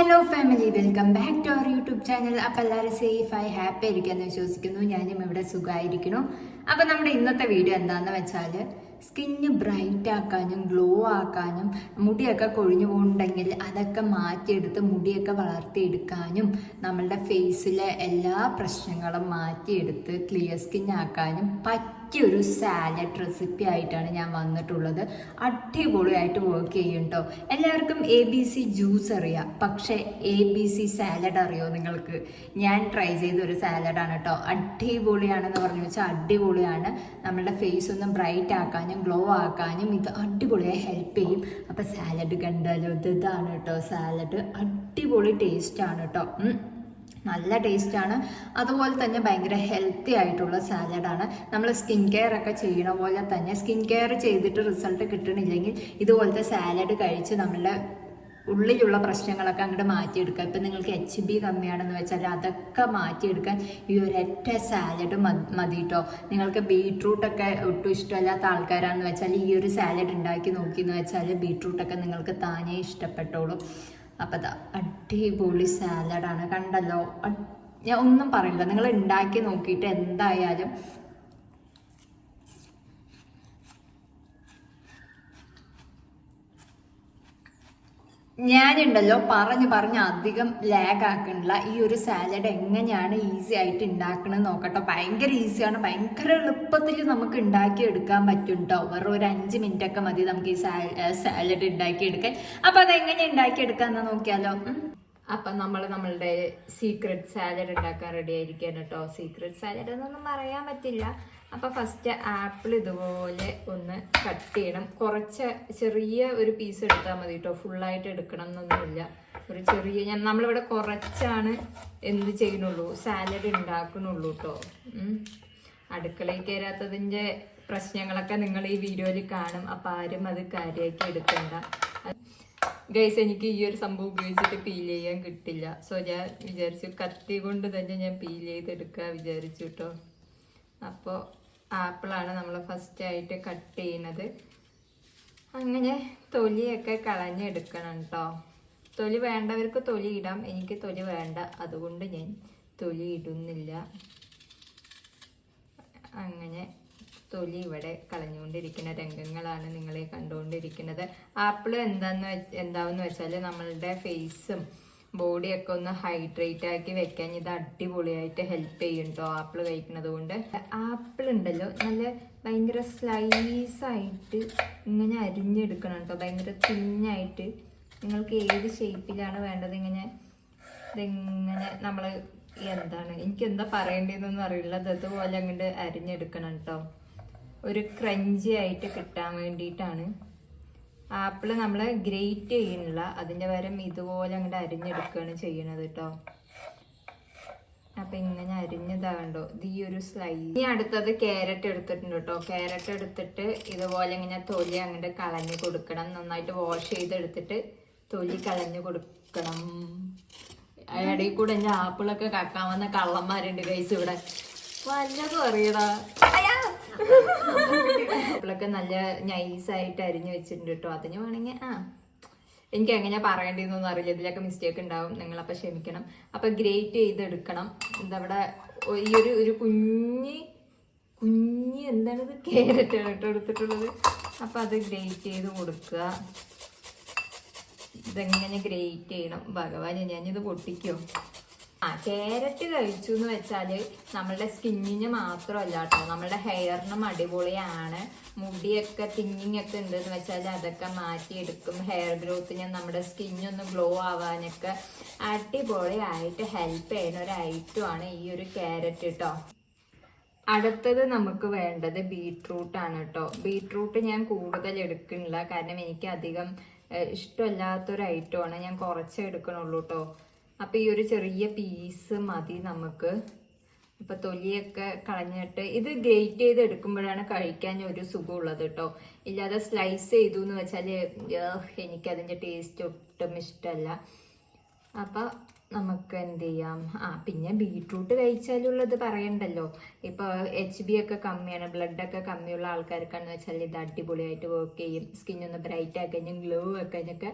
Hello family, welcome back to our YouTube channel. അപ്പോൾ എല്ലാവരും സേഫായി happy ആയിരിക്കാമെന്ന് വിശ്വസിക്കുന്നു. ഞാനും ഇവിടെ സുഖമായിരിക്കുന്നു. അപ്പോൾ നമ്മുടെ ഇന്നത്തെ വീഡിയോ എന്താണെന്ന് വെച്ചാൽ സ്കിന്ന് ബ്രൈറ്റ് ആക്കാനും ഗ്ലോ ആക്കാനും മുടിയൊക്കെ കൊഴിഞ്ഞു പോകുന്നുണ്ടെങ്കിൽ അതൊക്കെ മാറ്റിയെടുത്ത് മുടിയൊക്കെ വളർത്തിയെടുക്കാനും നമ്മളുടെ ഫേസിലെ എല്ലാ പ്രശ്നങ്ങളും മാറ്റിയെടുത്ത് ക്ലിയർ സ്കിൻ ആക്കാനും പറ്റിയൊരു സാലഡ് റെസിപ്പി ആയിട്ടാണ് ഞാൻ വന്നിട്ടുള്ളത്. അടിപൊളിയായിട്ട് വർക്ക് ചെയ്യും കേട്ടോ. എല്ലാവർക്കും ABC ജ്യൂസ് അറിയാം, പക്ഷേ ABC സാലഡ് അറിയോ നിങ്ങൾക്ക്? ഞാൻ ട്രൈ ചെയ്ത ഒരു സാലഡാണ് കേട്ടോ. അടിപൊളിയാണെന്ന് പറഞ്ഞു വെച്ചാൽ അടിപൊളിയാണ്. നമ്മളുടെ ഫേസ് ഒന്ന് ബ്രൈറ്റ് ആക്കാനും ഗ്ലോ ആക്കാനും ഇത് അടിപൊളിയായി ഹെൽപ്പ് ചെയ്യും. അപ്പം സാലഡ് കണ്ടാലോ, ഇതാണ് കേട്ടോ സാലഡ്. അടിപൊളി ടേസ്റ്റാണ് കേട്ടോ, നല്ല ടേസ്റ്റാണ്. അതുപോലെ തന്നെ ഭയങ്കര ഹെൽത്തി ആയിട്ടുള്ള സാലഡാണ്. നമ്മൾ സ്കിൻ കെയർ ഒക്കെ ചെയ്യണ പോലെ തന്നെ സ്കിൻ കെയർ ചെയ്തിട്ട് റിസൾട്ട് കിട്ടണില്ലെങ്കിൽ ഇതുപോലത്തെ സാലഡ് കഴിച്ച് നമ്മളുടെ ഉള്ളിലുള്ള പ്രശ്നങ്ങളൊക്കെ അങ്ങോട്ട് മാറ്റിയെടുക്കുക. ഇപ്പം നിങ്ങൾക്ക് HB കമ്മിയാണെന്ന് വെച്ചാൽ അതൊക്കെ മാറ്റിയെടുക്കാൻ ഈ ഒരൊറ്റ സാലഡ് മതി കേട്ടോ. നിങ്ങൾക്ക് ബീട്രൂട്ടൊക്കെ ഒട്ടും ഇഷ്ടമല്ലാത്ത ആൾക്കാരാണെന്ന് വെച്ചാൽ ഈ ഒരു സാലഡ് ഉണ്ടാക്കി നോക്കിയെന്ന് വെച്ചാൽ ബീട്രൂട്ടൊക്കെ നിങ്ങൾക്ക് താനേ ഇഷ്ടപ്പെട്ടോളും. അപ്പം അതാ അടിപൊളി സാലഡാണ്, കണ്ടല്ലോ. ഞാൻ ഒന്നും പറയില്ല, നിങ്ങൾ ഉണ്ടാക്കി നോക്കിയിട്ട് എന്തായാലും ഞാനുണ്ടല്ലോ പറഞ്ഞ് അധികം ലാഗ് ആക്കണില്ല. ഈ ഒരു സാലഡ് എങ്ങനെയാണ് ഈസി ആയിട്ട് ഉണ്ടാക്കണമെന്ന് നോക്കട്ടെ. ഭയങ്കര ഈസിയാണ്, ഭയങ്കര എളുപ്പത്തിൽ നമുക്ക് ഉണ്ടാക്കിയെടുക്കാൻ പറ്റും കേട്ടോ. വെറും ഒരു 5 മിനിറ്റ് ഒക്കെ മതി നമുക്ക് ഈ സാലഡ് ഉണ്ടാക്കിയെടുക്കാൻ. അപ്പം അതെങ്ങനെ ഉണ്ടാക്കിയെടുക്കാന്ന് നോക്കിയാലോ. അപ്പം നമ്മളുടെ സീക്രട്ട് സാലഡ് ഉണ്ടാക്കാൻ റെഡി ആയിരിക്കുകയാണ് കേട്ടോ. സീക്രട്ട് സാലഡ് എന്നൊന്നും പറയാൻ പറ്റില്ല. അപ്പോൾ ഫസ്റ്റ് ആപ്പിൾ ഇതുപോലെ ഒന്ന് കട്ട് ചെയ്യണം. കുറച്ച് ചെറിയ ഒരു പീസ് എടുത്താൽ മതി കേട്ടോ, ഫുള്ളായിട്ട് എടുക്കണം എന്നൊന്നുമില്ല. ഒരു ചെറിയ നമ്മളിവിടെ കുറച്ചാണ് എന്ത് ചെയ്യുന്നുള്ളൂ, സാലഡ് ഉണ്ടാക്കുന്നുള്ളൂ കേട്ടോ. അടുക്കളയിൽ കയറാത്തതിൻ്റെ പ്രശ്നങ്ങളൊക്കെ നിങ്ങൾ ഈ വീഡിയോയിൽ കാണും. അപ്പം ആരും അത് കാര്യമാക്കി എടുക്കണ്ട ഗൈസ്. എനിക്ക് ഈ ഒരു സംഭവം ഉപയോഗിച്ചിട്ട് പീൽ ചെയ്യാൻ കിട്ടില്ല. സോ ഞാൻ വിചാരിച്ചു കത്തി കൊണ്ട് തന്നെ ഞാൻ പീൽ ചെയ്തെടുക്കാൻ വിചാരിച്ചു കേട്ടോ. അപ്പോൾ ആപ്പിളാണ് നമ്മൾ ഫസ്റ്റ് ആയിട്ട് കട്ട് ചെയ്യുന്നത്. അങ്ങനെ തൊലിയൊക്കെ കളഞ്ഞെടുക്കണം കേട്ടോ. തൊലി വേണ്ടവർക്ക് തൊലി ഇടാം, എനിക്ക് തൊലി വേണ്ട, അതുകൊണ്ട് ഞാൻ തൊലി ഇടുന്നില്ല. അങ്ങനെ തൊലി ഇവിടെ കളഞ്ഞുകൊണ്ടിരിക്കുന്ന രംഗങ്ങളാണ് നിങ്ങളെ കണ്ടുകൊണ്ടിരിക്കുന്നത്. ആപ്പിൾ എന്താവെന്ന് വെച്ചാൽ നമ്മളുടെ ഫേസും ബോഡിയൊക്കെ ഒന്ന് ഹൈഡ്രേറ്റ് ആക്കി വെക്കാൻ ഇത് അടിപൊളിയായിട്ട് ഹെൽപ്പ് ചെയ്യും കേട്ടോ ആപ്പിൾ കഴിക്കുന്നത് കൊണ്ട്. ആപ്പിൾ ഉണ്ടല്ലോ നല്ല ഭയങ്കര സ്ലൈസായിട്ട് ഇങ്ങനെ അരിഞ്ഞെടുക്കണം കേട്ടോ, ഭയങ്കര തിന്നായിട്ട്. നിങ്ങൾക്ക് ഏത് ഷേപ്പിലാണ് വേണ്ടത് ഇതെങ്ങനെ നമ്മൾ എനിക്കെന്താ പറയേണ്ടതെന്നൊന്നും അറിയില്ല. അതുപോലെ അങ്ങോട്ട് അരിഞ്ഞെടുക്കണം കേട്ടോ, ഒരു ക്രഞ്ചി ആയിട്ട് കിട്ടാൻ വേണ്ടിയിട്ടാണ്. ആപ്പിൾ നമ്മൾ ഗ്രേറ്റ് ചെയ്യുന്നില്ല, അതിൻ്റെ പകരം ഇതുപോലെ അങ്ങോട്ട് അരിഞ്ഞെടുക്കുകയാണ് ചെയ്യണത് കേട്ടോ. അപ്പം ഇങ്ങനെ അരിഞ്ഞതാകണ്ടോ, ഇത് ഈ ഒരു സ്ലൈസ്. ഇനി അടുത്തത് ക്യാരറ്റ് എടുത്തിട്ടുണ്ട് കേട്ടോ. ക്യാരറ്റ് എടുത്തിട്ട് ഇതുപോലെ ഇങ്ങനെ തൊലി അങ്ങോട്ട് കളഞ്ഞ് കൊടുക്കണം. നന്നായിട്ട് വാഷ് ചെയ്തെടുത്തിട്ട് തൊലി കളഞ്ഞ് കൊടുക്കണം. ഇടയിൽ കൂടെ എൻ്റെ ആപ്പിളൊക്കെ കക്കാൻ വന്ന കള്ളന്മാരുണ്ട് ഗൈസ് ഇവിടെ, വല്ലതും അറിയടാ. ആപ്പിളൊക്കെ നല്ല നൈസായിട്ട് അരിഞ്ഞു വെച്ചിട്ടുണ്ട് കേട്ടോ. അതിന് വേണമെങ്കിൽ എനിക്ക് എങ്ങനെയാ പറയേണ്ടതെന്നൊന്നും അറിയില്ല, ഇതിലൊക്കെ മിസ്റ്റേക്ക് ഉണ്ടാവും, നിങ്ങളപ്പോൾ ക്ഷമിക്കണം. അപ്പം ഗ്രേറ്റ് ചെയ്തെടുക്കണം. ഇതവിടെ ഈ ഒരു കുഞ്ഞ് എന്താണിത്, ക്യാരറ്റാണ് കേട്ടോ എടുത്തിട്ടുള്ളത്. അപ്പം അത് ഗ്രേറ്റ് ചെയ്ത് കൊടുക്കുക. ഇതെങ്ങനെ ഗ്രേറ്റ് ചെയ്യണം ഭഗവാനെ, ഞാനിത് പൊട്ടിക്കോ. ക്യാരറ്റ് കഴിച്ചു എന്ന് വെച്ചാൽ നമ്മളുടെ സ്കിന്നിന് മാത്രമല്ല കേട്ടോ, നമ്മളുടെ ഹെയറിനും അടിപൊളിയാണ്. മുടിയൊക്കെ തിങ്ങിങ്ങൊക്കെ ഉണ്ടെന്ന് വെച്ചാൽ അതൊക്കെ മാറ്റിയെടുക്കും. ഹെയർ ഗ്രോത്തിന്, നമ്മുടെ സ്കിന്നൊന്ന് ഗ്ലോ ആവാനൊക്കെ അടിപൊളിയായിട്ട് ഹെൽപ്പ് ചെയ്യുന്ന ഒരു ഐറ്റമാണ് ഈ ഒരു ക്യാരറ്റ് കേട്ടോ. അടുത്തത് നമുക്ക് വേണ്ടത് ബീട്രൂട്ടാണ് കേട്ടോ. ബീട്രൂട്ട് ഞാൻ കൂടുതൽ എടുക്കുന്നില്ല, കാരണം എനിക്ക് അധികം ഇഷ്ടമല്ലാത്തൊരു ഐറ്റമാണ്. ഞാൻ കുറച്ചേ എടുക്കണുള്ളൂ കേട്ടോ. അപ്പം ഈ ഒരു ചെറിയ പീസ് മതി നമുക്ക്. അപ്പം തൊലിയൊക്കെ കളഞ്ഞിട്ട് ഇത് ഗ്രേറ്റ് ചെയ്ത് എടുക്കുമ്പോഴാണ് കഴിക്കാൻ ഒരു സുഖമുള്ളത് കേട്ടോ. ഇല്ലാതെ സ്ലൈസ് ചെയ്തു എന്ന് വെച്ചാൽ എനിക്കതിൻ്റെ ടേസ്റ്റ് ഒട്ടും ഇഷ്ടമല്ല. അപ്പം നമുക്ക് എന്ത് ചെയ്യാം, പിന്നെ ബീട്രൂട്ട് കഴിച്ചാലുള്ളത് പറയണ്ടല്ലോ. ഇപ്പോൾ HB ഒക്കെ കമ്മിയാണ്, ബ്ലഡൊക്കെ കമ്മിയുള്ള ആൾക്കാർക്കാണെന്ന് വെച്ചാൽ ഇത് അടിപൊളിയായിട്ട് വർക്ക് ചെയ്യും. സ്കിന്നൊന്ന് ബ്രൈറ്റ് ആക്കാനും ഗ്ലോ ആക്കാനൊക്കെ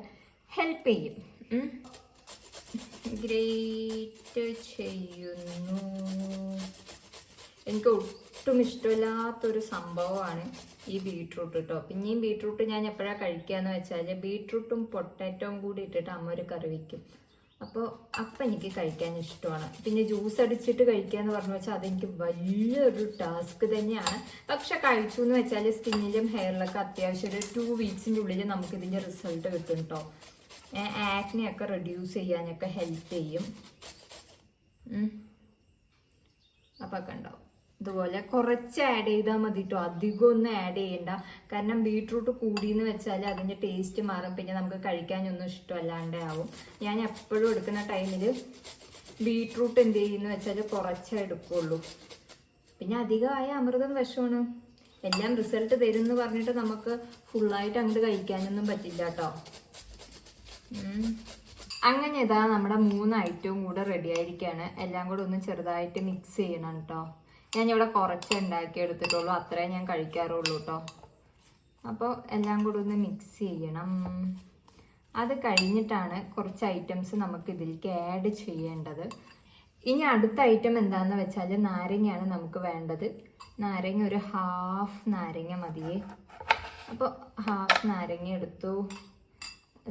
ഹെൽപ്പ് ചെയ്യും. ഗ്രേറ്റ് ചെയ്യുന്നു. എനിക്ക് ഒട്ടും ഇഷ്ടമില്ലാത്തൊരു സംഭവമാണ് ഈ ബീട്രൂട്ട് കേട്ടോ. പിന്നെയും ബീട്രൂട്ട് ഞാൻ എപ്പോഴാണ് കഴിക്കുകയെന്ന് വെച്ചാൽ ബീട്രൂട്ടും പൊട്ടാറ്റോയും കൂടി ഇട്ടിട്ട് അമ്മ ഒരു കറി വയ്ക്കും. അപ്പോൾ അപ്പം എനിക്ക് കഴിക്കാൻ ഇഷ്ടമാണ്. പിന്നെ ജ്യൂസ് അടിച്ചിട്ട് കഴിക്കുക എന്ന് പറഞ്ഞു വെച്ചാൽ അതെനിക്ക് വലിയൊരു ടാസ്ക് തന്നെയാണ്. പക്ഷെ കഴിച്ചു എന്ന് വെച്ചാൽ സ്കിന്നിലും ഹെയറിലൊക്കെ അത്യാവശ്യം ഒരു 2 വീക്സിൻ്റെ ഉള്ളിൽ നമുക്കിതിൻ്റെ റിസൾട്ട് കിട്ടും കേട്ടോ. ആക്നെയൊക്കെ റെഡ്യൂസ് ചെയ്യാനൊക്കെ ഹെൽപ്പ് ചെയ്യും. അപ്പം ഒക്കെ ഉണ്ടാവും. ഇതുപോലെ കുറച്ച് ആഡ് ചെയ്താൽ മതി കേട്ടോ, അധികം ഒന്നും ആഡ് ചെയ്യണ്ട. കാരണം ബീട്രൂട്ട് കൂടിയെന്ന് വെച്ചാൽ അതിൻ്റെ ടേസ്റ്റ് മാറും, പിന്നെ നമുക്ക് കഴിക്കാനൊന്നും ഇഷ്ടമല്ലാണ്ട് ആവും. ഞാൻ എപ്പോഴും എടുക്കുന്ന ടൈമിൽ ബീട്രൂട്ട് എന്ത് ചെയ്യുമെന്ന് വെച്ചാൽ കുറച്ചേ എടുക്കുള്ളൂ. പിന്നെ അധികമായ അമൃതം വിഷമാണ്. എല്ലാം റിസൾട്ട് തരും എന്ന് പറഞ്ഞിട്ട് നമുക്ക് ഫുള്ളായിട്ട് അങ്ങോട്ട് കഴിക്കാനൊന്നും പറ്റില്ല കേട്ടോ. അങ്ങനെ ഇതാ നമ്മുടെ 3 ഐറ്റവും കൂടെ റെഡി ആയിരിക്കുകയാണ്. എല്ലാം കൂടെ ഒന്ന് ചെറുതായിട്ട് മിക്സ് ചെയ്യണം കേട്ടോ. ഞാനിവിടെ കുറച്ച് ഉണ്ടാക്കി എടുത്തിട്ടുള്ളൂ, അത്രേ ഞാൻ കഴിക്കാറുള്ളൂ കേട്ടോ. അപ്പോൾ എല്ലാം കൂടെ ഒന്ന് മിക്സ് ചെയ്യണം. അത് കഴിഞ്ഞിട്ടാണ് കുറച്ച് ഐറ്റംസ് നമുക്ക് ഇതിലേക്ക് ആഡ് ചെയ്യേണ്ടത്. ഇനി അടുത്ത ഐറ്റം എന്താണെന്ന് വെച്ചാൽ നാരങ്ങയാണ് നമുക്ക് വേണ്ടത്. നാരങ്ങ ഒരു 1/2 നാരങ്ങ മതിയേ. അപ്പോൾ 1/2 നാരങ്ങ എടുത്തു.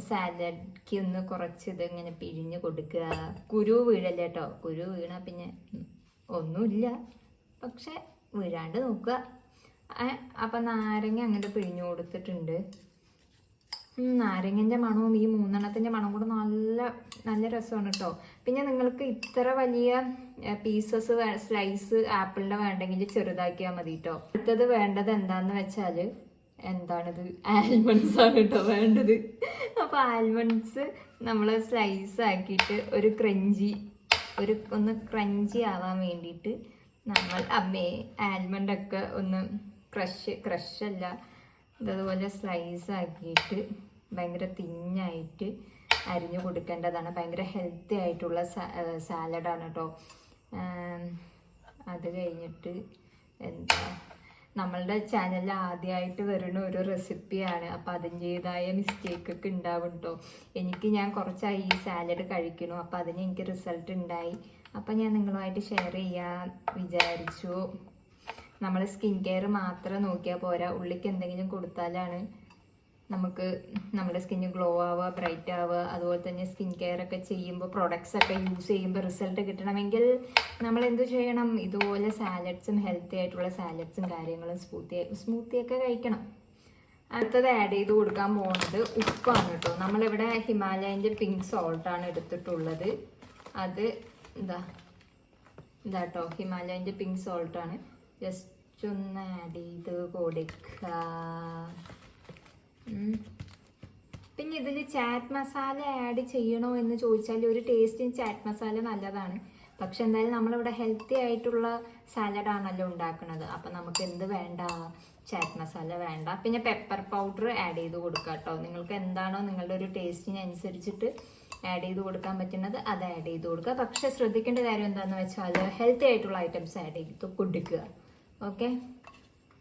സാലഡ്ക്ക് ഒന്ന് കുറച്ച് ഇതിങ്ങനെ പിഴിഞ്ഞ് കൊടുക്കുക. കുരു വീഴല്ലേ കേട്ടോ, കുരു വീണാൽ പിന്നെ ഒന്നുമില്ല, പക്ഷെ വീഴാണ്ട് നോക്കുക. അപ്പം നാരങ്ങ അങ്ങോട്ട് പിഴിഞ്ഞു കൊടുത്തിട്ടുണ്ട്. നാരങ്ങൻ്റെ മണവും ഈ 3 എണ്ണത്തിൻ്റെ മണവും കൂടെ നല്ല നല്ല രസമാണ് കേട്ടോ. പിന്നെ നിങ്ങൾക്ക് ഇത്ര വലിയ പീസസ് സ്ലൈസ് ആപ്പിളിൻ്റെ വേണ്ടെങ്കിൽ ചെറുതാക്കിയാൽ മതി കേട്ടോ. അടുത്തത് വേണ്ടത് എന്താണെന്ന് വെച്ചാൽ എന്താണിത്, ആൽമണ്ട്സ് ആണ് കേട്ടോ വേണ്ടത്. അപ്പോൾ ആൽമണ്ട്സ് നമ്മൾ സ്ലൈസ് ആക്കിയിട്ട് ഒന്ന് ക്രഞ്ചി ആവാൻ വേണ്ടിയിട്ട് നമ്മൾ ആൽമണ്ടൊക്കെ ഒന്ന് ക്രഷല്ല ഇതുപോലെ സ്ലൈസ് ആക്കിയിട്ട് ഭയങ്കര തിന്നായിട്ട് അരിഞ്ഞു കൊടുക്കേണ്ടതാണ്. ഭയങ്കര ഹെൽത്തി ആയിട്ടുള്ള സാലഡാണ് കേട്ടോ. അത് കഴിഞ്ഞിട്ട് എന്താ, നമ്മളുടെ ചാനലിൽ ആദ്യമായിട്ട് വരുന്ന ഒരു റെസിപ്പിയാണ്. അപ്പം അതിൻ്റേതായ മിസ്റ്റേക്കൊക്കെ ഉണ്ടാവും കേട്ടോ. ഞാൻ കുറച്ചായി ഈ സാലഡ് കഴിക്കണു, അപ്പം അതിന് എനിക്ക് റിസൾട്ട് ഉണ്ടായി. അപ്പം ഞാൻ നിങ്ങളുമായിട്ട് ഷെയർ ചെയ്യാൻ വിചാരിച്ചു. നമ്മൾ സ്കിൻ കെയർ മാത്രം നോക്കിയാൽ പോരാ, ഉള്ളിലേക്ക് എന്തെങ്കിലും കൊടുത്താലാണ് നമുക്ക് നമ്മുടെ സ്കിന്ന് ഗ്ലോ ആവുക, ബ്രൈറ്റ് ആവുക. അതുപോലെ തന്നെ സ്കിൻ കെയർ ഒക്കെ ചെയ്യുമ്പോൾ പ്രൊഡക്ട്സ് ഒക്കെ യൂസ് ചെയ്യുമ്പോൾ റിസൾട്ട് കിട്ടണമെങ്കിൽ നമ്മൾ എന്ത് ചെയ്യണം, ഇതുപോലെ സാലഡ്സും ഹെൽത്തി ആയിട്ടുള്ള സാലഡ്സും കാര്യങ്ങളും സ്മൂത്തിയൊക്കെ കഴിക്കണം. അടുത്തത് ആഡ് ചെയ്ത് കൊടുക്കാൻ പോകുന്നത് ഉപ്പാണ് കേട്ടോ. നമ്മളിവിടെ ഹിമാലയൻ്റെ പിങ്ക് സോൾട്ടാണ് എടുത്തിട്ടുള്ളത്. അത് ഇതാട്ടോ ഹിമാലയൻ്റെ പിങ്ക് സോൾട്ടാണ്. ജസ്റ്റ് ഒന്ന് ആഡ് ചെയ്ത് കൊടുക്കുക. പിന്നെ ഇതിൽ ചാറ്റ് മസാല ആഡ് ചെയ്യണോ എന്ന് ചോദിച്ചാൽ ഒരു ടേസ്റ്റിന് ചാറ്റ് മസാല നല്ലതാണ്. പക്ഷെ എന്തായാലും നമ്മളിവിടെ ഹെൽത്തി ആയിട്ടുള്ള സാലഡാണല്ലോ ഉണ്ടാക്കുന്നത്. അപ്പം നമുക്ക് എന്ത് വേണ്ട, ചാറ്റ് മസാല വേണ്ട. പിന്നെ പെപ്പർ പൗഡർ ആഡ് ചെയ്ത് കൊടുക്കുക കേട്ടോ. നിങ്ങൾക്ക് എന്താണോ നിങ്ങളുടെ ഒരു ടേസ്റ്റിനനുസരിച്ചിട്ട് ആഡ് ചെയ്ത് കൊടുക്കാൻ പറ്റുന്നത് അത് ആഡ് ചെയ്ത് കൊടുക്കുക. പക്ഷെ ശ്രദ്ധിക്കേണ്ട കാര്യം എന്താണെന്ന് വെച്ചാൽ ഹെൽത്തി ആയിട്ടുള്ള ഐറ്റംസ് ആഡ് ചെയ്ത് കൊടുക്കുക. ഓക്കെ,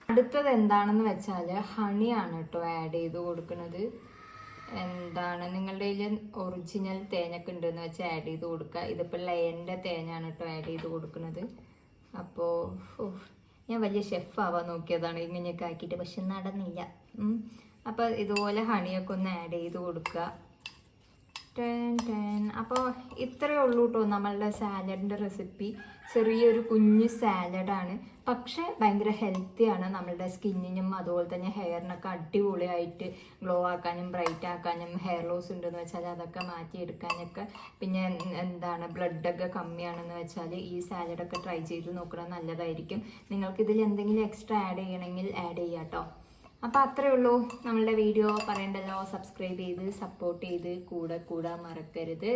അടുത്തത് എന്താണെന്ന് വെച്ചാൽ ഹണിയാണ് കേട്ടോ ആഡ് ചെയ്ത് കൊടുക്കുന്നത്. എന്താണ് നിങ്ങളുടെ കയ്യിൽ ഒറിജിനൽ തേനൊക്കെ ഉണ്ടെന്ന് വെച്ചാൽ ആഡ് ചെയ്ത് കൊടുക്കുക. ഇതിപ്പോൾ ലയൻ്റെ തേനാണ് കേട്ടോ ആഡ് ചെയ്ത് കൊടുക്കുന്നത്. അപ്പോൾ ഞാൻ വലിയ ഷെഫ് ആവാൻ നോക്കിയതാണ് ഇങ്ങനെയൊക്കെ ആക്കിയിട്ട്, പക്ഷെ നടന്നില്ല. അപ്പോൾ ഇതുപോലെ ഹണിയൊക്കെ ഒന്ന് ആഡ് ചെയ്ത് കൊടുക്കുക. അപ്പോൾ ഇത്രയേ ഉള്ളൂ കേട്ടോ നമ്മളുടെ സാലഡിൻ്റെ റെസിപ്പി. ചെറിയൊരു കുഞ്ഞ് സാലഡാണ്, പക്ഷേ ഭയങ്കര ഹെൽത്തിയാണ്. നമ്മളുടെ സ്കിന്നിനും അതുപോലെ തന്നെ ഹെയറിനൊക്കെ അടിപൊളിയായിട്ട് ഗ്ലോ ആക്കാനും ബ്രൈറ്റ് ആക്കാനും, ഹെയർ ലോസ് ഉണ്ടെന്ന് വെച്ചാൽ അതൊക്കെ മാറ്റിയെടുക്കാനൊക്കെ, പിന്നെ എന്താണ് ബ്ലഡൊക്കെ കമ്മിയാണെന്ന് വെച്ചാൽ ഈ സാലഡൊക്കെ ട്രൈ ചെയ്ത് നോക്കണം, നല്ലതായിരിക്കും. നിങ്ങൾക്കിതിൽ എന്തെങ്കിലും എക്സ്ട്രാ ആഡ് ചെയ്യണമെങ്കിൽ ആഡ് ചെയ്യാം കേട്ടോ. അപ്പോൾ അത്രയേ ഉള്ളൂ നമ്മളുടെ വീഡിയോ. പറയണ്ടല്ലോ, സബ്സ്ക്രൈബ് ചെയ്ത് സപ്പോർട്ട് ചെയ്ത് കൂടെ കൂടാൻ മറക്കരുത്.